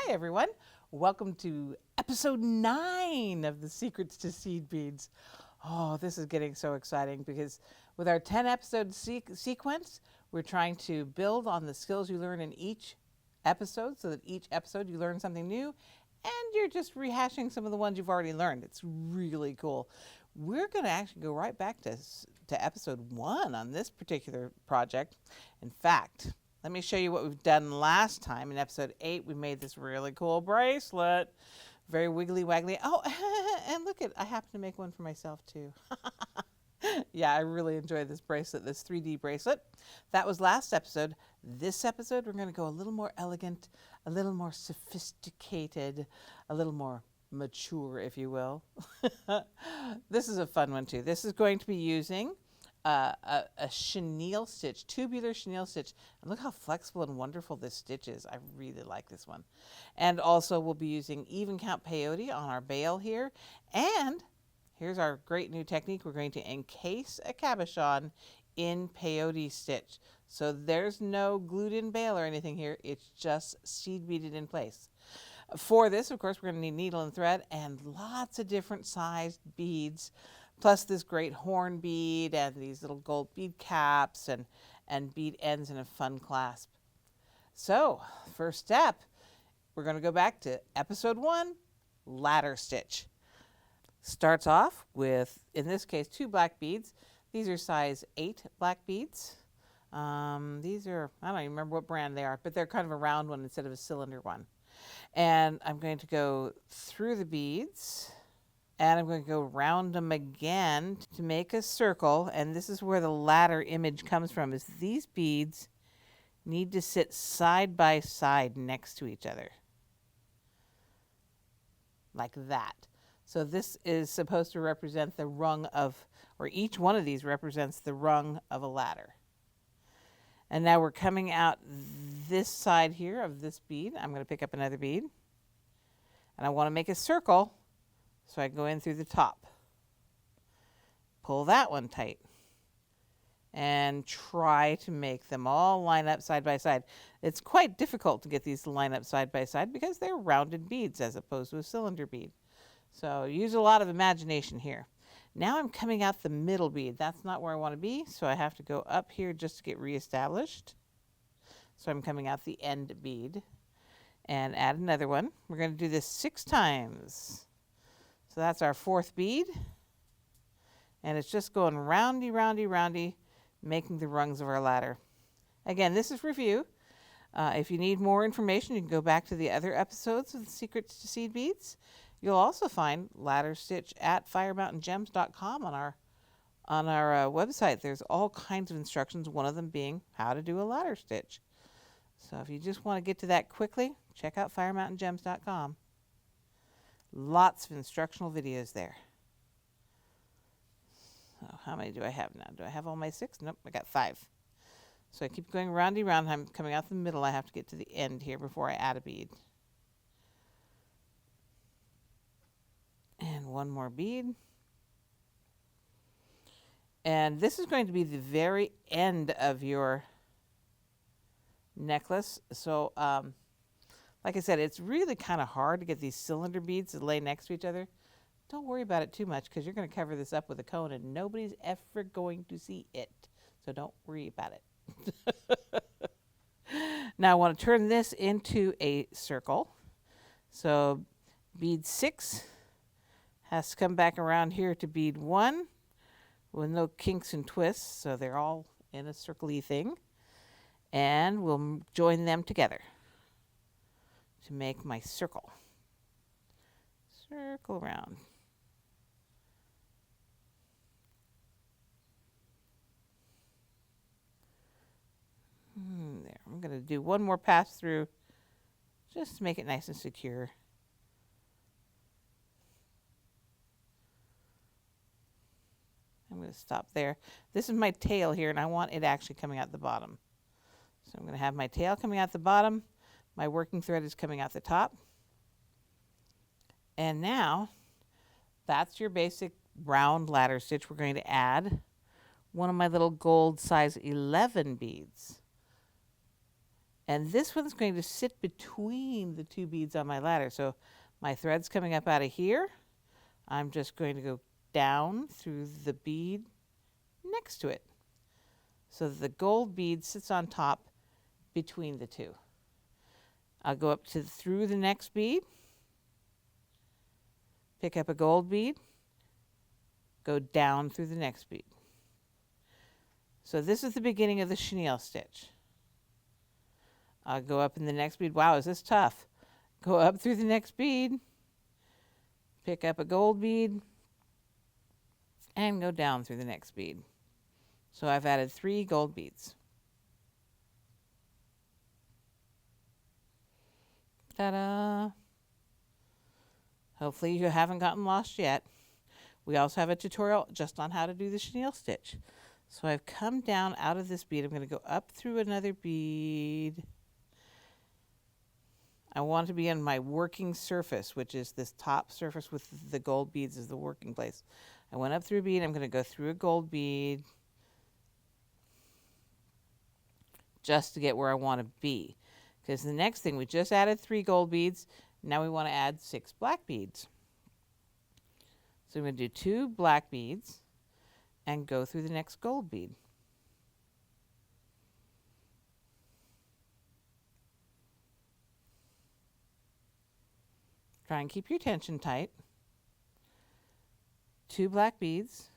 everyone. Welcome to episode 9 of the Secrets to Seed Beads. Oh, this is getting so exciting because with our 10 episode sequence, we're trying to build on the skills you learn in each episode so that each episode you learn something new and you're just rehashing some of the ones you've already learned. It's really cool. We're going to actually go right back to episode 1 on this particular project. In fact, let me show you what we've done last time. In episode 8, we made this really cool bracelet. Very wiggly waggly. Oh, and look I happen to make one for myself too. Yeah, I really enjoyed this bracelet, this 3D bracelet. That was last episode. This episode, we're going to go a little more elegant, a little more sophisticated, a little more mature, if you will. This is a fun one too. This is going to be using a chenille stitch, tubular chenille stitch. And look how flexible and wonderful this stitch is. I really like this one. And also we'll be using even count peyote on our bail here. And here's our great new technique. We're going to encase a cabochon in peyote stitch. So there's no glued in bail or anything here. It's just seed beaded in place. For this, of course, we're going to need needle and thread and lots of different sized beads, plus this great horn bead and these little gold bead caps and bead ends in a fun clasp. So, first step, we're going to go back to episode 1, ladder stitch. Starts off with, in this case, 2 black beads. These are size 8 black beads. These are, I don't even remember what brand they are, but they're kind of a round one instead of a cylinder one. And I'm going to go through the beads and I'm going to go round them again to make a circle. And this is where the ladder image comes from, is these beads need to sit side by side next to each other. Like that. So this is supposed to represent the rung of, or each one of these represents the rung of a ladder. And now we're coming out this side here of this bead. I'm going to pick up another bead. And I want to make a circle, so I go in through the top. Pull that one tight. And try to make them all line up side by side. It's quite difficult to get these to line up side by side because they're rounded beads as opposed to a cylinder bead. So use a lot of imagination here. Now I'm coming out the middle bead. That's not where I want to be, so I have to go up here just to get reestablished. So I'm coming out the end bead and add another one. We're going to do this 6 times. So that's our 4th bead. And it's just going roundy, roundy, roundy, making the rungs of our ladder. Again, this is review. If you need more information, you can go back to the other episodes of the Secrets to Seed Beads. You'll also find ladder stitch at firemountaingems.com on our website. There's all kinds of instructions, one of them being how to do a ladder stitch. So if you just want to get to that quickly, check out firemountaingems.com. Lots of instructional videos there. So how many do I have now? Do I have all my 6? Nope, I got 5. So I keep going roundy round. I'm coming out the middle. I have to get to the end here before I add a bead. And one more bead. And this is going to be the very end of your necklace. So, like I said, it's really kind of hard to get these cylinder beads to lay next to each other. Don't worry about it too much because you're going to cover this up with a cone and nobody's ever going to see it. So don't worry about it. Now I want to turn this into a circle. So bead 6 has to come back around here to bead 1 with no kinks and twists, so they're all in a circle-y thing. And we'll join them together to make my circle. Circle around. There. I'm going to do one more pass through just to make it nice and secure. I'm going to stop there. This is my tail here, and I want it actually coming out the bottom. So I'm going to have my tail coming out the bottom. My working thread is coming out the top. And now, that's your basic round ladder stitch. We're going to add one of my little gold size 11 beads. And this one's going to sit between the two beads on my ladder. So my thread's coming up out of here. I'm just going to go down through the bead next to it, so that the gold bead sits on top between the two. I'll go up to through the next bead, pick up a gold bead, go down through the next bead. So this is the beginning of the chenille stitch. I'll go up in the next bead. Wow, is this tough? Go up through the next bead, pick up a gold bead, and go down through the next bead. So I've added 3 gold beads. Ta-da! Hopefully you haven't gotten lost yet. We also have a tutorial just on how to do the chenille stitch. So I've come down out of this bead. I'm going to go up through another bead. I want to be on my working surface, which is this top surface with the gold beads is the working place. I went up through a bead. I'm going to go through a gold bead just to get where I want to be. Because the next thing, we just added 3 gold beads. Now we want to add 6 black beads. So I'm going to do 2 black beads and go through the next gold bead. Try and keep your tension tight. 2 black beads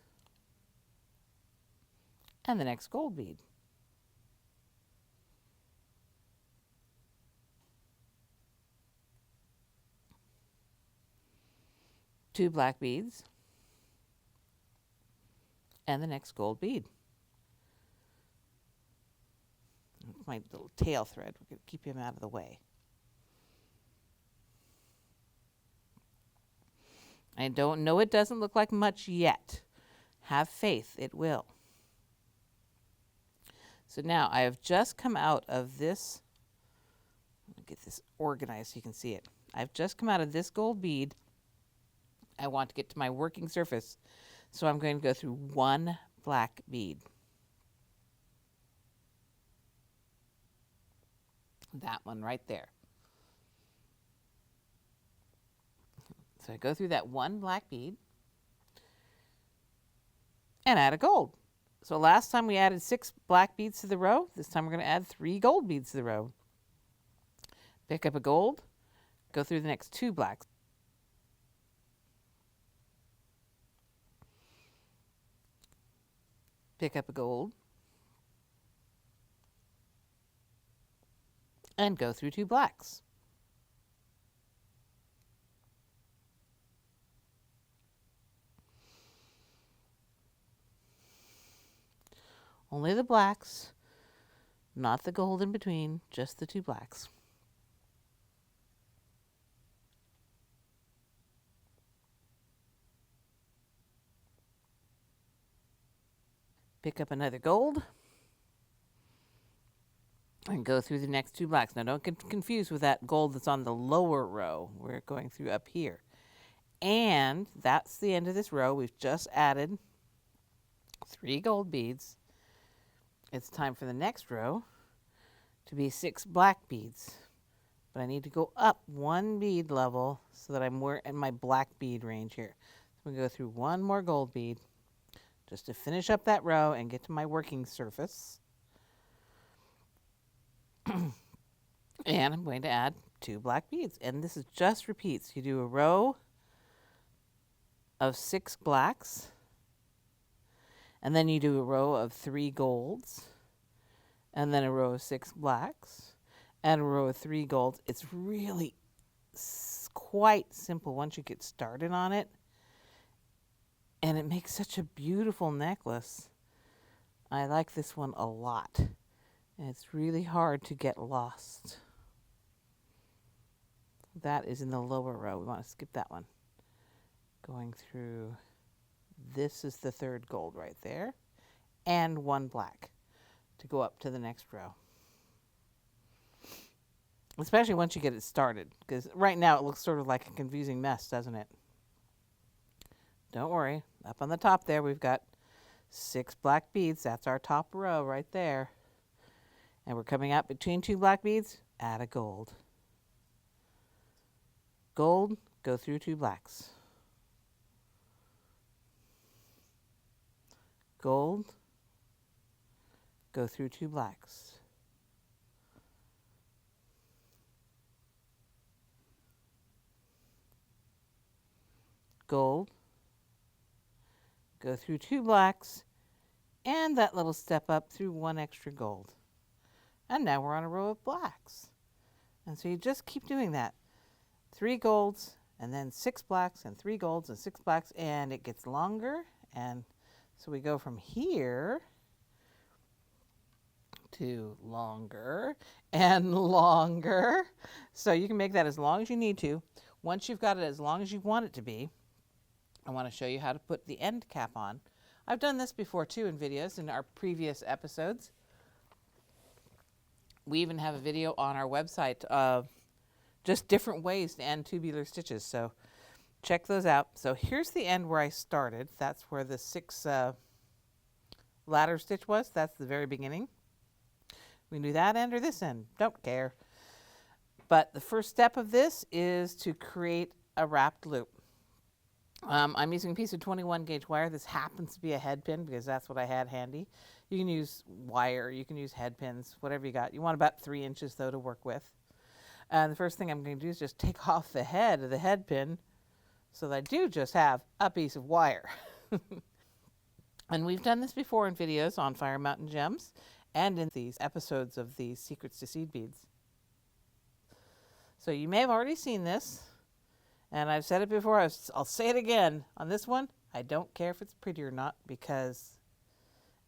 and the next gold bead. Two black beads and the next gold bead. My little tail thread, we're going to keep him out of the way. I don't know, it doesn't look like much yet. Have faith, it will. So now I have just come out of this. Let me get this organized so you can see it. I've just come out of this gold bead. I want to get to my working surface, so I'm going to go through 1 black bead. That one right there. So I go through that 1 black bead and add a gold. So last time we added 6 black beads to the row. This time we're going to add 3 gold beads to the row. Pick up a gold, go through the next 2 blacks. Pick up a gold and go through 2 blacks. Only the blacks, not the gold in between, just the 2 blacks. Pick up another gold and go through the next 2 blacks. Now don't get confused with that gold that's on the lower row. We're going through up here. And that's the end of this row. We've just added 3 gold beads. It's time for the next row to be 6 black beads. But I need to go up 1 bead level so that I'm in my black bead range here. So I'm going to go through 1 more gold bead just to finish up that row and get to my working surface. And I'm going to add 2 black beads. And this is just repeats. You do a row of 6 blacks, and then you do a row of 3 golds, and then a row of 6 blacks, and a row of 3 golds. It's really quite simple once you get started on it. And it makes such a beautiful necklace. I like this one a lot. And it's really hard to get lost. That is in the lower row. We want to skip that one. Going through, this is the 3rd gold right there. And 1 black to go up to the next row. Especially once you get it started. Because right now it looks sort of like a confusing mess, doesn't it? Don't worry. Up on the top there, we've got 6 black beads. That's our top row right there. And we're coming out between two black beads, add a gold. Gold, go through two blacks. Gold, go through two blacks. Gold, go through two blacks, and that little step up through one extra gold. And now we're on a row of blacks. And so you just keep doing that. 3 golds, and then 6 blacks, and 3 golds, and 6 blacks, and it gets longer. And so we go from here to longer and longer. So you can make that as long as you need to. Once you've got it as long as you want it to be, I want to show you how to put the end cap on. I've done this before too in videos in our previous episodes. We even have a video on our website of just different ways to end tubular stitches. So check those out. So here's the end where I started. That's where the 6 ladder stitch was. That's the very beginning. We can do that end or this end. Don't care. But the first step of this is to create a wrapped loop. I'm using a piece of 21 gauge wire. This happens to be a head pin because that's what I had handy. You can use wire, you can use head pins, whatever you got. You want about 3 inches though to work with. And the first thing I'm going to do is just take off the head of the head pin so that I do just have a piece of wire. And we've done this before in videos on Fire Mountain Gems and in these episodes of the Secrets to Seed Beads. So you may have already seen this. And I've said it before, I'll say it again. On this one, I don't care if it's pretty or not because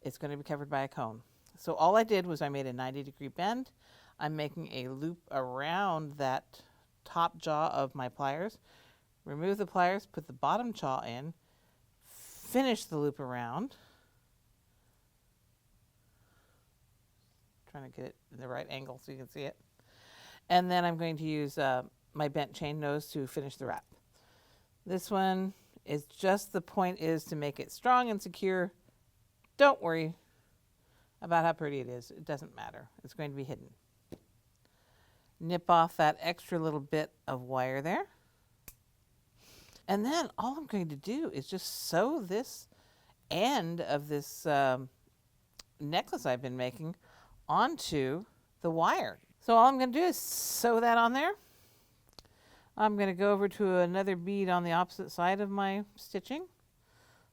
it's going to be covered by a cone. So all I did was I made a 90-degree bend. I'm making a loop around that top jaw of my pliers. Remove the pliers, put the bottom jaw in, finish the loop around. Trying to get it in the right angle so you can see it. And then I'm going to use my bent chain nose to finish the wrap. This one is just, the point is to make it strong and secure. Don't worry about how pretty it is. It doesn't matter. It's going to be hidden. Nip off that extra little bit of wire there. And then all I'm going to do is just sew this end of this necklace I've been making onto the wire. So all I'm going to do is sew that on there. I'm going to go over to another bead on the opposite side of my stitching.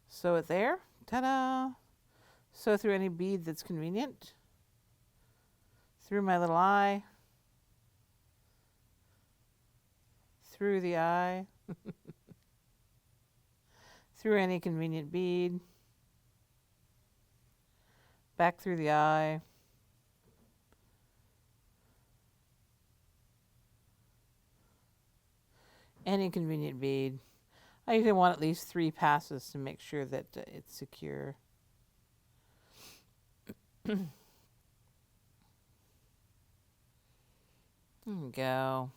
Sew it there. Ta-da! Sew through any bead that's convenient. Through my little eye. Through the eye. Through any convenient bead. Back through the eye. Any convenient bead. I usually want at least 3 passes to make sure that it's secure. There we go.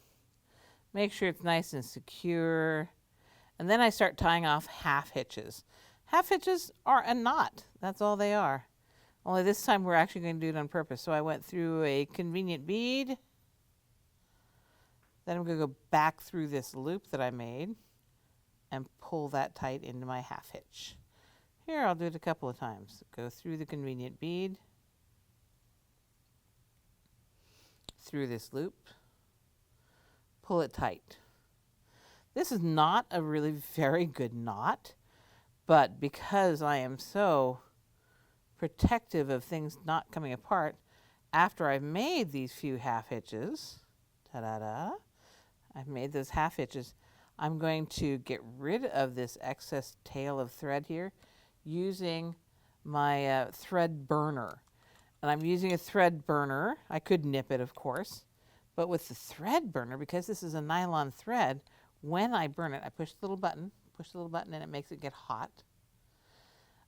Make sure it's nice and secure. And then I start tying off half hitches. Half hitches are a knot. That's all they are. Only this time we're actually going to do it on purpose. So I went through a convenient bead. Then I'm going to go back through this loop that I made and pull that tight into my half hitch. Here, I'll do it a couple of times. Go through the convenient bead, through this loop, pull it tight. This is not a really very good knot, but because I am so protective of things not coming apart, after I've made these few half hitches, ta-da-da, I've made those half hitches. I'm going to get rid of this excess tail of thread here using my thread burner. And I'm using a thread burner. I could nip it, of course. But with the thread burner, because this is a nylon thread, when I burn it, I push the little button, and it makes it get hot.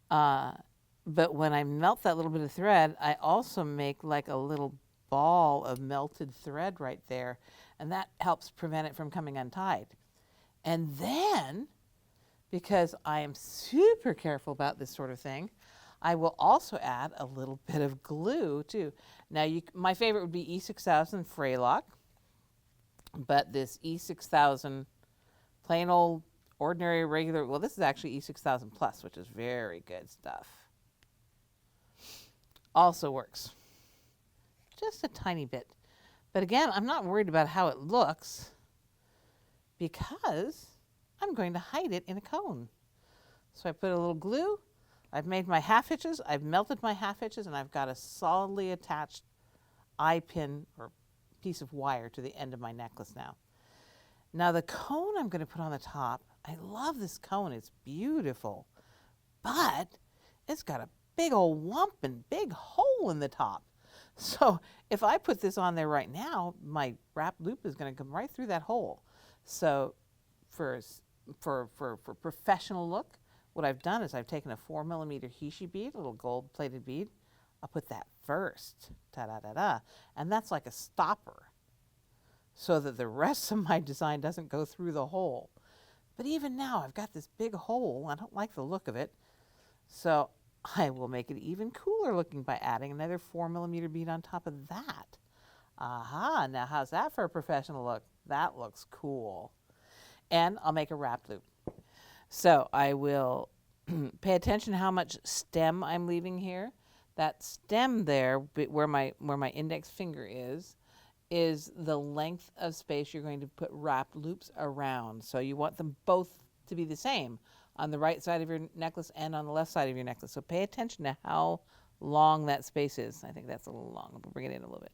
But when I melt that little bit of thread, I also make like a little ball of melted thread right there, and that helps prevent it from coming untied. And then, because I am super careful about this sort of thing, I will also add a little bit of glue too. Now, my favorite would be E6000 Freylock, but this E6000 plain old ordinary regular, well, this is actually E6000 Plus, which is very good stuff. Also works just a tiny bit. But again, I'm not worried about how it looks because I'm going to hide it in a cone. So I put a little glue. I've made my half hitches. I've melted my half hitches, and I've got a solidly attached eye pin or piece of wire to the end of my necklace now. Now the cone I'm going to put on the top, I love this cone. It's beautiful, but it's got a big old lump and big hole in the top. So if I put this on there right now, my wrap loop is going to come right through that hole. So for professional look, what I've done is I've taken a 4mm Hitches bead, a little gold-plated bead. I'll put that first, ta-da-da-da, and that's like a stopper so that the rest of my design doesn't go through the hole. But even now, I've got this big hole. I don't like the look of it, so I will make it even cooler looking by adding another 4mm bead on top of that. Aha, now how's that for a professional look? That looks cool. And I'll make a wrap loop. So I will pay attention to how much stem I'm leaving here. That stem there, where my index finger is the length of space you're going to put wrap loops around. So you want them both to be the same on the right side of your necklace and on the left side of your necklace. So pay attention to how long that space is. I think that's a little long. We'll bring it in a little bit.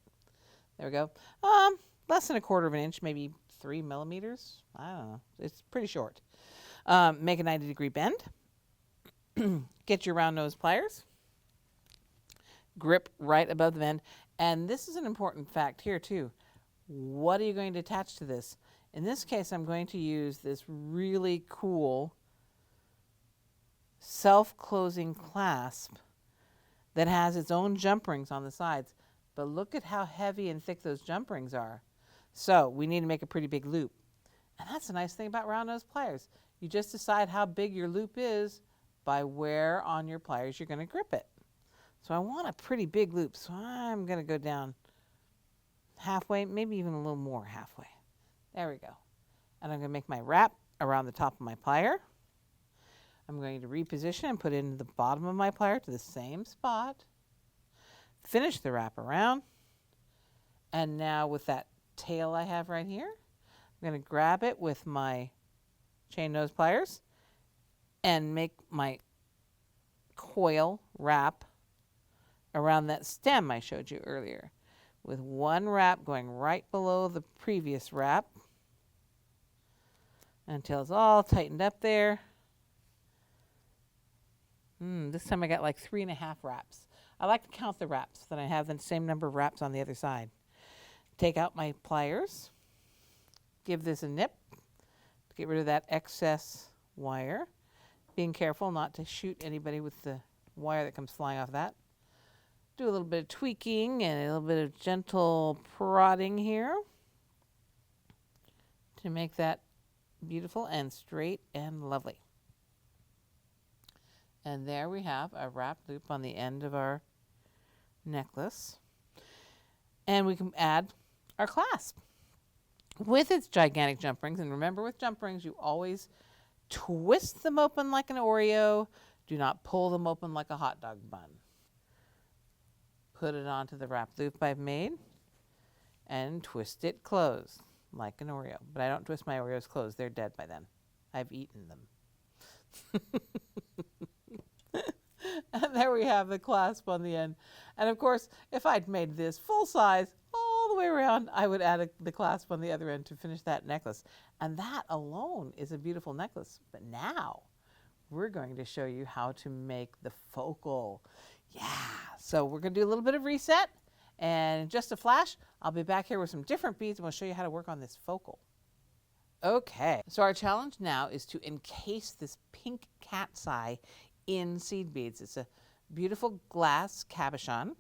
There we go. Less than 1/4 of an inch, maybe 3mm. I don't know. It's pretty short. Make a 90-degree bend. Get your round nose pliers. Grip right above the bend. And this is an important fact here too. What are you going to attach to this? In this case, I'm going to use this really cool self-closing clasp that has its own jump rings on the sides. But look at how heavy and thick those jump rings are. So we need to make a pretty big loop. And that's the nice thing about round nose pliers. You just decide how big your loop is by where on your pliers you're going to grip it. So I want a pretty big loop, so I'm going to go down halfway, maybe even a little more halfway. There we go. And I'm going to make my wrap around the top of my plier. I'm going to reposition and put it into the bottom of my plier to the same spot. Finish the wrap around. And now with that tail I have right here, I'm going to grab it with my chain nose pliers and make my coil wrap around that stem I showed you earlier, with one wrap going right below the previous wrap until it's all tightened up there. This time I got like 3.5 wraps. I like to count the wraps so that I have the same number of wraps on the other side. Take out my pliers, give this a nip to get rid of that excess wire, being careful not to shoot anybody with the wire that comes flying off that. Do a little bit of tweaking and a little bit of gentle prodding here to make that beautiful and straight and lovely. And there we have a wrap loop on the end of our necklace. And we can add our clasp with its gigantic jump rings. And remember, with jump rings, you always twist them open like an Oreo. Do not pull them open like a hot dog bun. Put it onto the wrap loop I've made and twist it closed like an Oreo. But I don't twist my Oreos closed. They're dead by then. I've eaten them. And there we have the clasp on the end. And of course, if I'd made this full size all the way around, I would add the clasp on the other end to finish that necklace. And that alone is a beautiful necklace. But now we're going to show you how to make the focal. Yeah, so we're going to do a little bit of reset. And in just a flash, I'll be back here with some different beads and we'll show you how to work on this focal. Okay, so our challenge now is to encase this pink cat's eye in seed beads. It's a beautiful glass cabochon.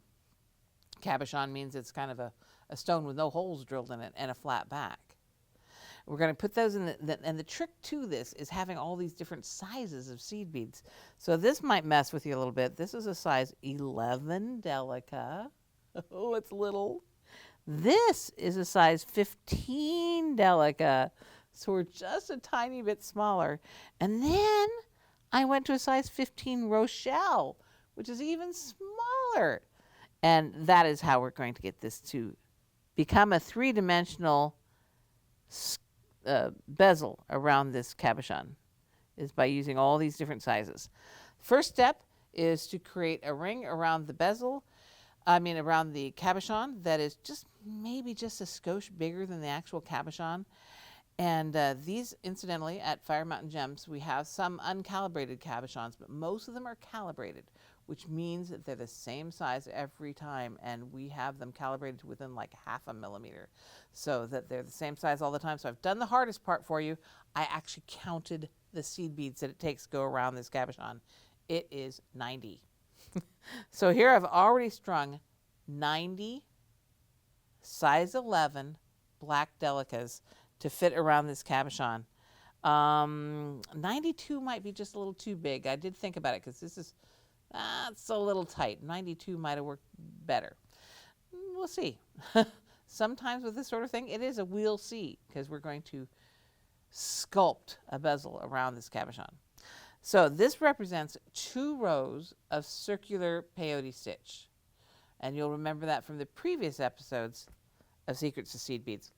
Cabochon means it's kind of a stone with no holes drilled in it and a flat back. We're going to put those in and the trick to this is having all these different sizes of seed beads. So this might mess with you a little bit. This is a size 11 delica. Oh, it's little. This is a size 15 delica. So we're just a tiny bit smaller. And then I went to a size 15 Rochelle, which is even smaller. And that is how we're going to get this to become a three-dimensional bezel around this cabochon, is by using all these different sizes. First step is to create a ring around the bezel, around the cabochon that is maybe just a skosh bigger than the actual cabochon. And these, incidentally, at Fire Mountain Gems, we have some uncalibrated cabochons, but most of them are calibrated, which means that they're the same size every time, and we have them calibrated within like 0.5 millimeter, so that they're the same size all the time. So I've done the hardest part for you. I actually counted the seed beads that it takes to go around this cabochon. It is 90. So here I've already strung 90 size 11 black delicas to fit around this cabochon. 92 might be just a little too big. I did think about it because this is it's a little tight. 92 might have worked better. We'll see. Sometimes with this sort of thing, it is a we'll see, because we're going to sculpt a bezel around this cabochon. So this represents 2 rows of circular peyote stitch. And you'll remember that from the previous episodes of Secrets to Seed Beads.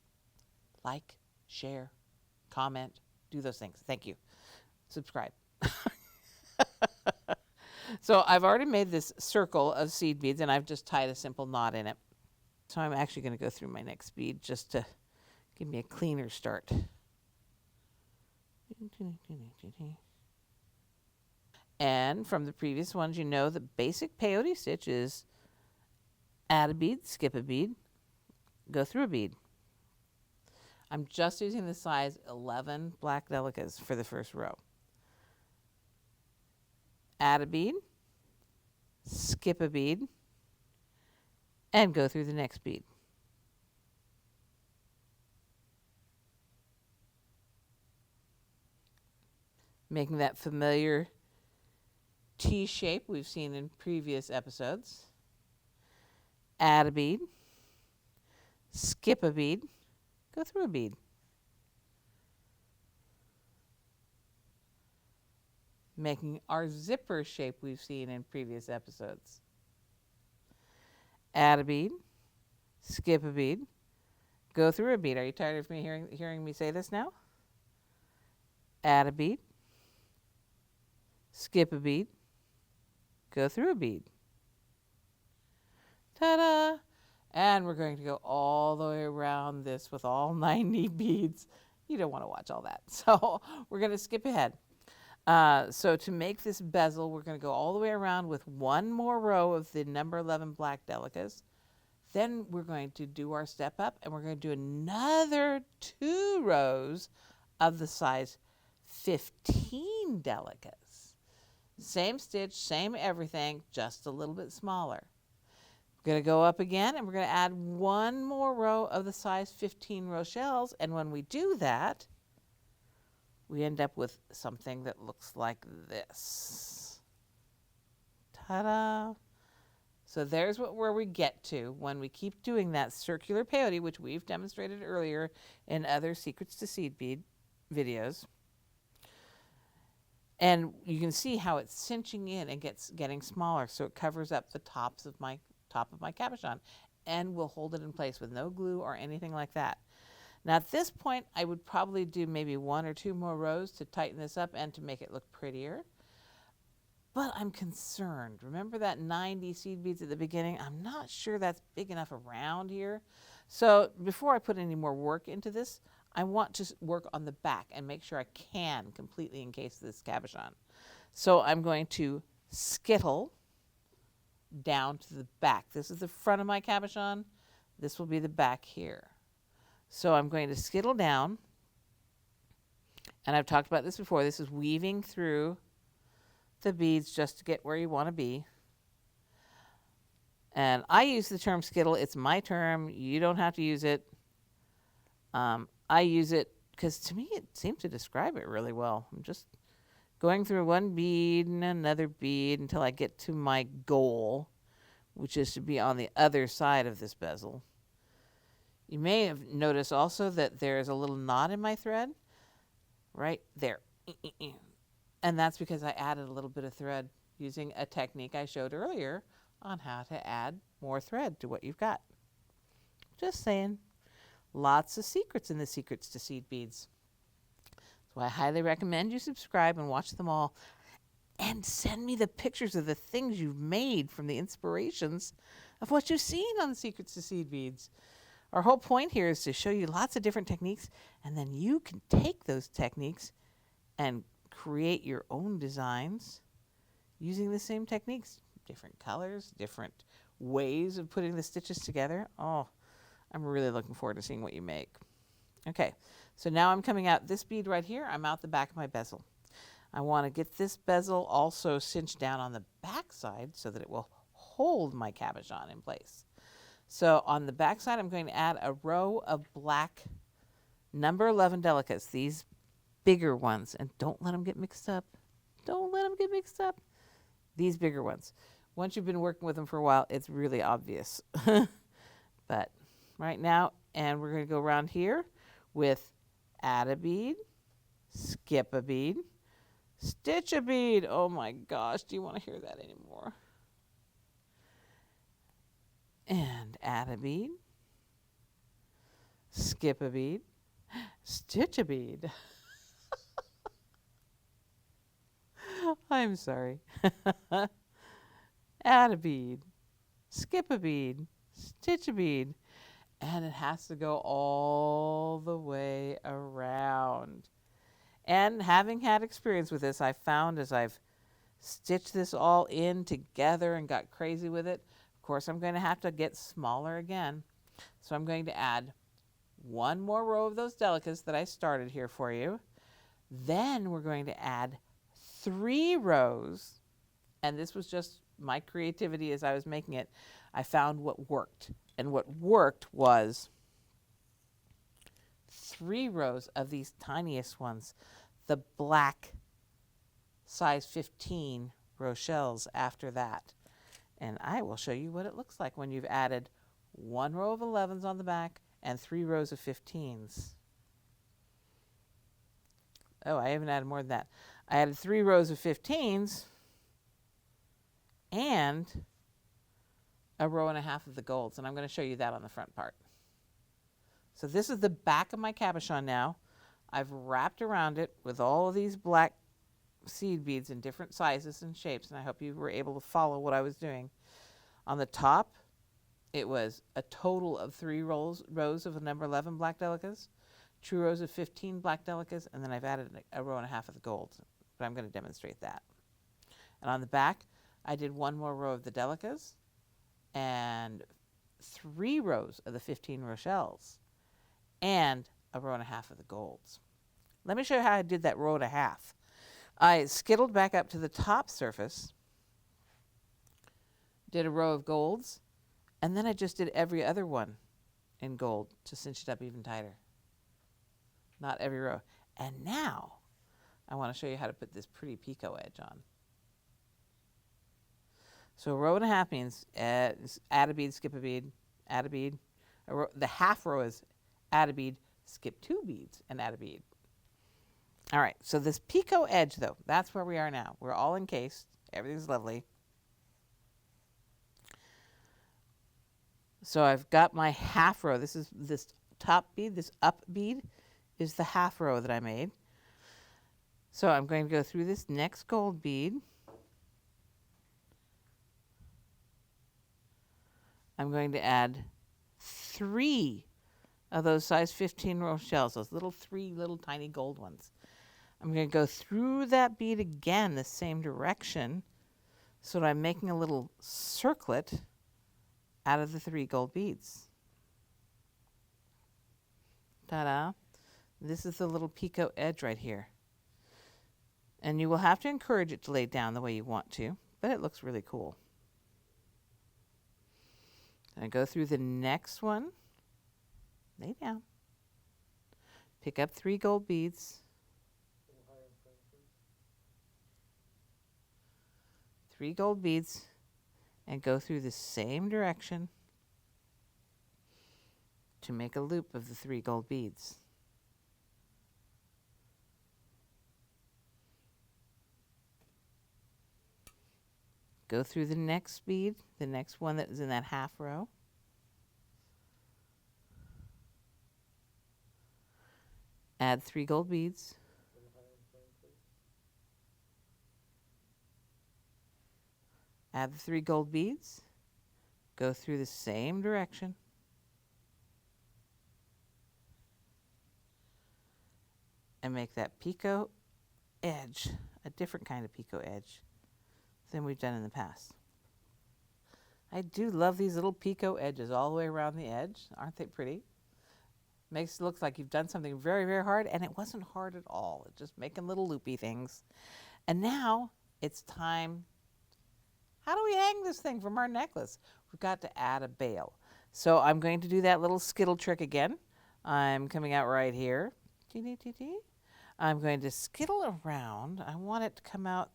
Like, share, comment, do those things. Thank you. Subscribe. So I've already made this circle of seed beads, and I've just tied a simple knot in it. So I'm actually going to go through my next bead just to give me a cleaner start. And from the previous ones, you know the basic peyote stitch is add a bead, skip a bead, go through a bead. I'm just using the size 11 black delicas for the first row. Add a bead, skip a bead, and go through the next bead. Making that familiar T shape we've seen in previous episodes. Add a bead, skip a bead, go through a bead. Making our zipper shape we've seen in previous episodes. Add a bead, skip a bead, go through a bead. Are you tired of me hearing me say this now? Add a bead, skip a bead, go through a bead. Ta-da! And we're going to go all the way around this with all 90 beads. You don't want to watch all that. So we're going to skip ahead. So to make this bezel, we're going to go all the way around with one more row of the number 11 black delicas. Then we're going to do our step up, and we're going to do another 2 rows of the size 15 delicas. Same stitch, same everything, just a little bit smaller. We're going to go up again, and we're going to add one more row of the size 15 Rochelles, and when we do that, we end up with something that looks like this. Ta-da! So there's where we get to when we keep doing that circular peyote, which we've demonstrated earlier in other Secrets to Seed Bead videos. And you can see how it's cinching in and getting smaller, so it covers up the top of my cabochon, and will hold it in place with no glue or anything like that. Now at this point, I would probably do maybe 1 or 2 more rows to tighten this up and to make it look prettier. But I'm concerned. Remember that 90 seed beads at the beginning? I'm not sure that's big enough around here. So before I put any more work into this, I want to work on the back and make sure I can completely encase this cabochon. So I'm going to skittle down to the back. This is the front of my cabochon. This will be the back here. So I'm going to skittle down, and I've talked about this before. This is weaving through the beads just to get where you want to be. And I use the term skittle. It's my term. You don't have to use it. I use it because to me it seems to describe it really well. I'm just going through one bead and another bead until I get to my goal, which is to be on the other side of this bezel. You may have noticed also that there's a little knot in my thread right there. And that's because I added a little bit of thread using a technique I showed earlier on how to add more thread to what you've got. Just saying. Lots of secrets in the Secrets to Seed Beads. So I highly recommend you subscribe and watch them all. And send me the pictures of the things you've made from the inspirations of what you've seen on the Secrets to Seed Beads. Our whole point here is to show you lots of different techniques, and then you can take those techniques and create your own designs using the same techniques. Different colors, different ways of putting the stitches together. Oh, I'm really looking forward to seeing what you make. Okay, so now I'm coming out this bead right here. I'm out the back of my bezel. I want to get this bezel also cinched down on the back side so that it will hold my cabochon in place. So on the back side, I'm going to add a row of black number 11 delicates, these bigger ones, and don't let them get mixed up. Don't let them get mixed up. These bigger ones. Once you've been working with them for a while, it's really obvious. But right now, and we're going to go around here with add a bead, skip a bead, stitch a bead. Oh my gosh, do you want to hear that anymore? And add a bead, skip a bead, stitch a bead. I'm sorry. Add a bead, skip a bead, stitch a bead, and it has to go all the way around. And having had experience with this, I found as I've stitched this all in together and got crazy with it, of course I'm going to have to get smaller again. So I'm going to add one more row of those delicates that I started here for you. Then we're going to add 3 rows, and this was just my creativity as I was making it. I found what worked, and what worked was 3 rows of these tiniest ones, the black size 15 Rochelles after that. And I will show you what it looks like when you've added 1 row of 11s on the back and 3 rows of 15s. Oh, I haven't added more than that. I added 3 rows of 15s and a row and a half of the golds, and I'm going to show you that on the front part. So this is the back of my cabochon now. I've wrapped around it with all of these black seed beads in different sizes and shapes, and I hope you were able to follow what I was doing. On the top, it was a total of 3 rows of the number 11 black delicates, 2 rows of 15 black delicates, and then I've added a row and a half of the golds, but I'm going to demonstrate that. And on the back, I did 1 more row of the delicates and 3 rows of the 15 Rochelles and a row and a half of the golds. Let me show you how I did that row and a half. I skittled back up to the top surface, did a row of golds, and then I just did every other one in gold to cinch it up even tighter. Not every row. And now I want to show you how to put this pretty Picot edge on. So a row and a half means add a bead, skip a bead, add a bead. The half row is add a bead, skip 2 beads, and add a bead. All right, so this Picot edge, though, that's where we are now. We're all encased. Everything's lovely. So I've got my half row. This is this top bead, this up bead is the half row that I made. So I'm going to go through this next gold bead. I'm going to add 3 of those size 15 Rochelles, those little 3 little tiny gold ones. I'm going to go through that bead again the same direction so that I'm making a little circlet out of the 3 gold beads. Ta-da! This is the little Picot edge right here. And you will have to encourage it to lay down the way you want to, but it looks really cool. I go through the next one, lay down, Pick up 3 gold beads. 3 gold beads and go through the same direction to make a loop of the 3 gold beads. Go through the next bead, the next one that is in that half row. Add 3 gold beads. Add the 3 gold beads. Go through the same direction. And make that Picot Edge, a different kind of Picot Edge than we've done in the past. I do love these little Picot edges all the way around the edge. Aren't they pretty? Makes it look like you've done something very, very hard, and it wasn't hard at all. It's just making little loopy things. And now it's time. How do we hang this thing from our necklace? We've got to add a bail. So I'm going to do that little skittle trick again. I'm coming out right here. I'm going to skittle around. I want it to come out.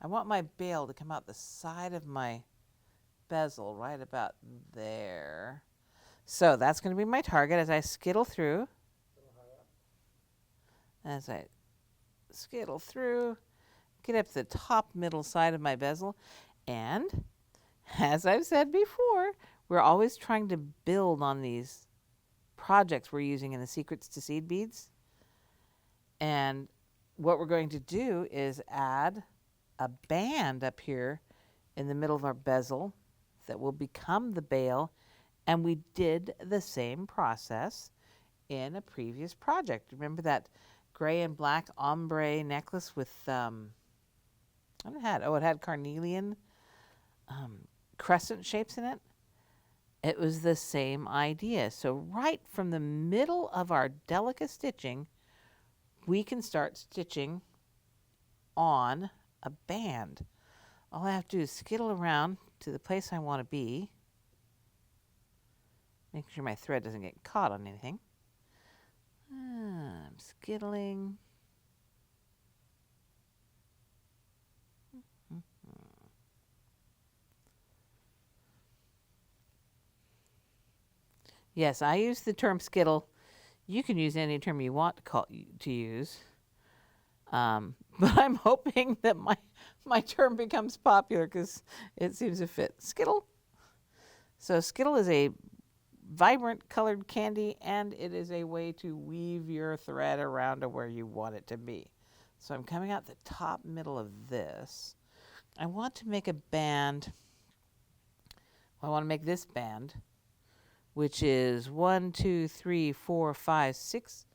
I want my bail to come out the side of my bezel, right about there. So that's going to be my target as I skittle through. As I skittle through, get up to the top middle side of my bezel. And as I've said before, we're always trying to build on these projects we're using in the Secrets to Seed Beads. And what we're going to do is add a band up here in the middle of our bezel that will become the bail. And we did the same process in a previous project. Remember that gray and black ombre necklace with, it had carnelian crescent shapes in it? It was the same idea. So right from the middle of our delicate stitching, we can start stitching on a band. All I have to do is skittle around to the place I want to be. Making sure my thread doesn't get caught on anything. I'm skittling. Yes, I use the term skittle. You can use any term you want to use. But I'm hoping that my term becomes popular because it seems to fit. Skittle. So skittle is a vibrant colored candy, and it is a way to weave your thread around to where you want it to be. So I'm coming out the top middle of this. I want to make a band. I want to make this band, which is 1, 2, 3, 4, 5, 6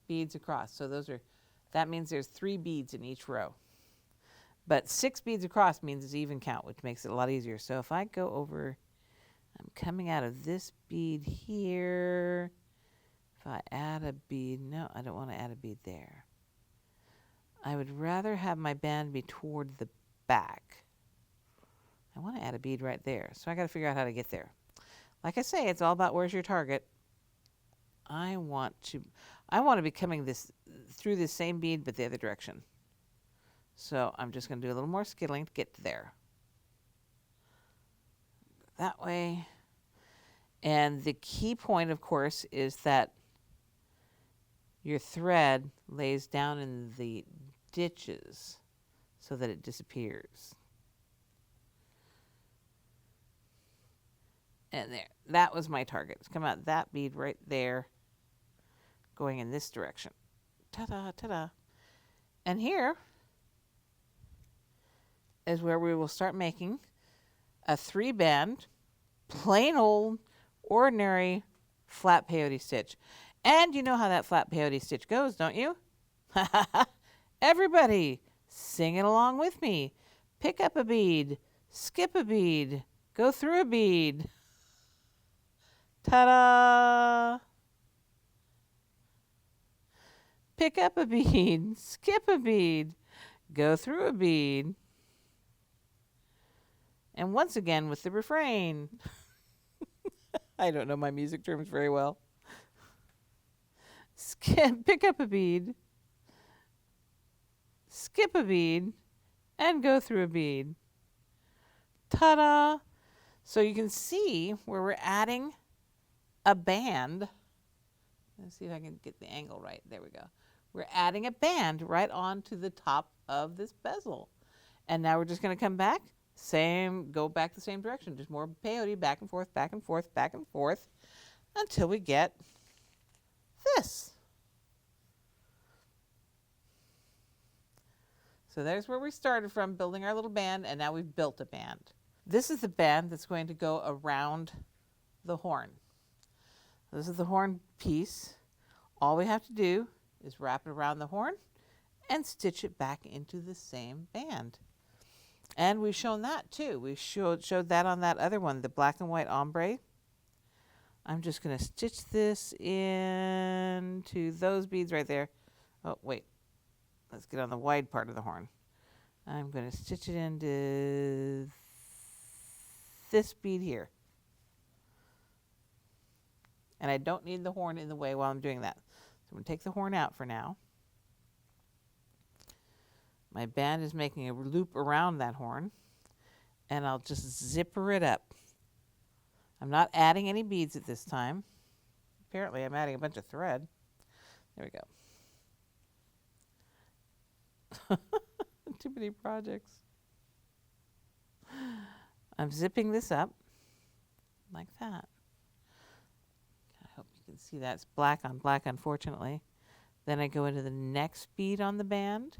beads across. So that means there's 3 beads in each row. But 6 beads across means it's even count, which makes it a lot easier. So if I go over, I'm coming out of this bead here. If I add a bead, no, I don't want to add a bead there. I would rather have my band be toward the back. I want to add a bead right there. So I got to figure out how to get there. Like I say, it's all about where's your target. I want to be coming through this same bead, but the other direction. So I'm just going to do a little more skittling to get there. That way. And the key point, of course, is that your thread lays down in the ditches so that it disappears. And there, that was my target. It's come out that bead right there, going in this direction. Ta-da, ta-da. And here is where we will start making a 3-band, plain old, ordinary flat peyote stitch. And you know how that flat peyote stitch goes, don't you? Everybody, sing it along with me. Pick up a bead, skip a bead, go through a bead. Ta-da! Pick up a bead, skip a bead, go through a bead. And once again with the refrain. I don't know my music terms very well. pick up a bead, skip a bead, and go through a bead. Ta-da! So you can see where we're adding a band. Let's see if I can get the angle right. There we go. We're adding a band right onto the top of this bezel. And now we're just going to come back, go back the same direction. Just more peyote, back and forth, back and forth, back and forth, until we get this. So there's where we started from, building our little band, and now we've built a band. This is the band that's going to go around the horn. This is the horn piece. All we have to do is wrap it around the horn and stitch it back into the same band. And we've shown that too. We showed that on that other one, the black and white ombre. I'm just going to stitch this into those beads right there. Oh, wait. Let's get on the wide part of the horn. I'm going to stitch it into this bead here. And I don't need the horn in the way while I'm doing that. So I'm going to take the horn out for now. My band is making a loop around that horn, and I'll just zipper it up. I'm not adding any beads at this time. Apparently I'm adding a bunch of thread. There we go. Too many projects. I'm zipping this up like that. I hope you can see that. It's black on black, unfortunately. Then I go into the next bead on the band.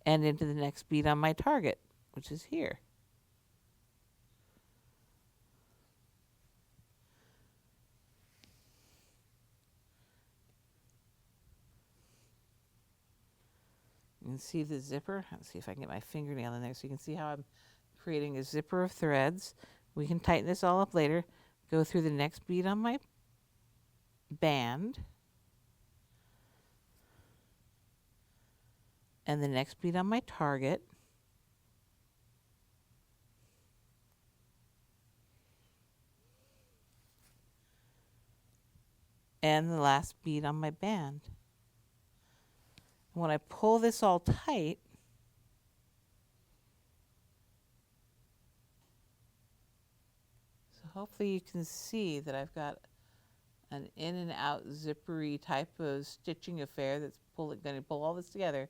And into the next bead on my target, which is here. You can see the zipper. Let's see if I can get my fingernail in there so you can see how I'm creating a zipper of threads. We can tighten this all up later. Go through the next bead on my band. And the next bead on my target. And the last bead on my band. When I pull this all tight, so hopefully you can see that I've got an in and out zippery type of stitching affair that's going to pull all this together.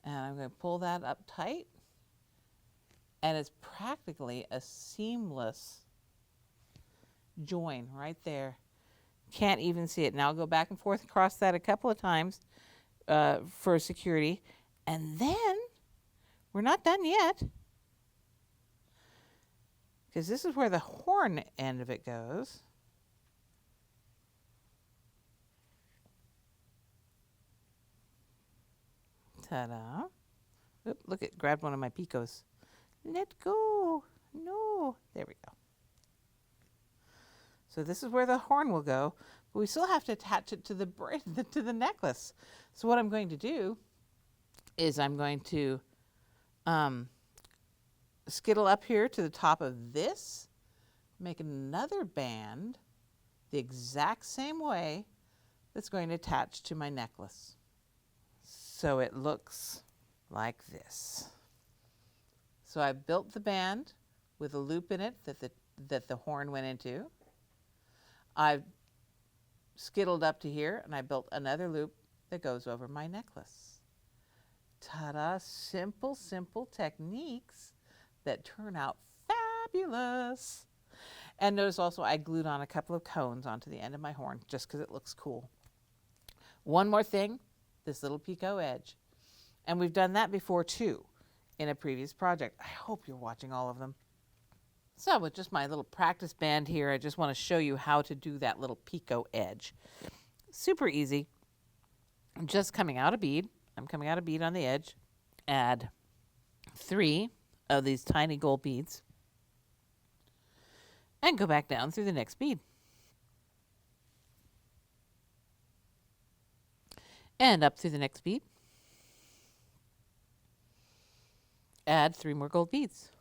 And I'm going to pull that up tight, and it's practically a seamless join right there. Can't even see it. Now I'll go back and forth across that a couple of times for security, and then we're not done yet, because this is where the horn end of it goes. Ta-da. Oop, look, it grabbed one of my picots. Let go. No. There we go. So this is where the horn will go, but we still have to attach it to the to the necklace. So what I'm going to do is I'm going to skittle up here to the top of this, make another band the exact same way that's going to attach to my necklace. So it looks like this. So I built the band with a loop in it that the horn went into. I've skittled up to here, and I built another loop that goes over my necklace. Ta-da! Simple, simple techniques that turn out fabulous. And notice also I glued on a couple of cones onto the end of my horn just because it looks cool. One more thing. This little Picot Edge. And we've done that before too in a previous project. I hope you're watching all of them. So with just my little practice band here, I just want to show you how to do that little Picot Edge. Super easy. I'm just coming out a bead. I'm coming out a bead on the edge. Add 3 of these tiny gold beads. And go back down through the next bead. And up through the next bead. Add 3 more gold beads.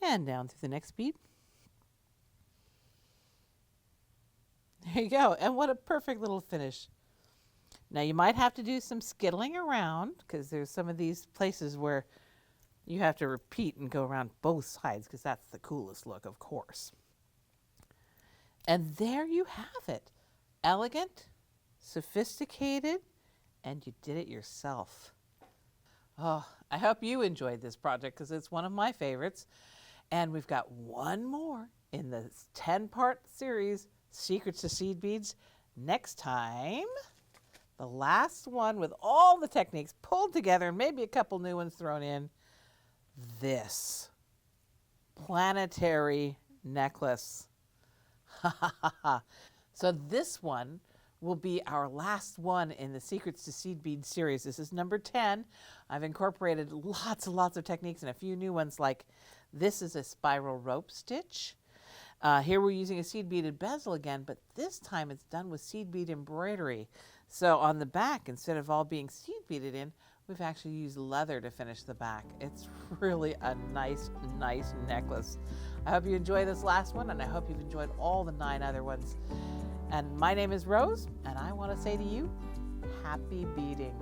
And down through the next bead. There you go. And what a perfect little finish. Now you might have to do some skittling around because there's some of these places where you have to repeat and go around both sides because that's the coolest look, of course. And there you have it. Elegant, sophisticated, and you did it yourself. Oh, I hope you enjoyed this project because it's one of my favorites. And we've got one more in the 10-part series, Secrets to Seed Beads. Next time, the last one with all the techniques pulled together and maybe a couple new ones thrown in. This planetary necklace. So this one will be our last one in the Secrets to Seed Bead series. This is number 10. I've incorporated lots and lots of techniques and a few new ones, like this is a spiral rope stitch. Here we're using a seed beaded bezel again, but this time it's done with seed bead embroidery. So on the back, instead of all being seed beaded in, we've actually used leather to finish the back. It's really a nice, nice necklace. I hope you enjoy this last one, and I hope you've enjoyed all the 9 other ones. And my name is Rose, and I want to say to you, happy beading.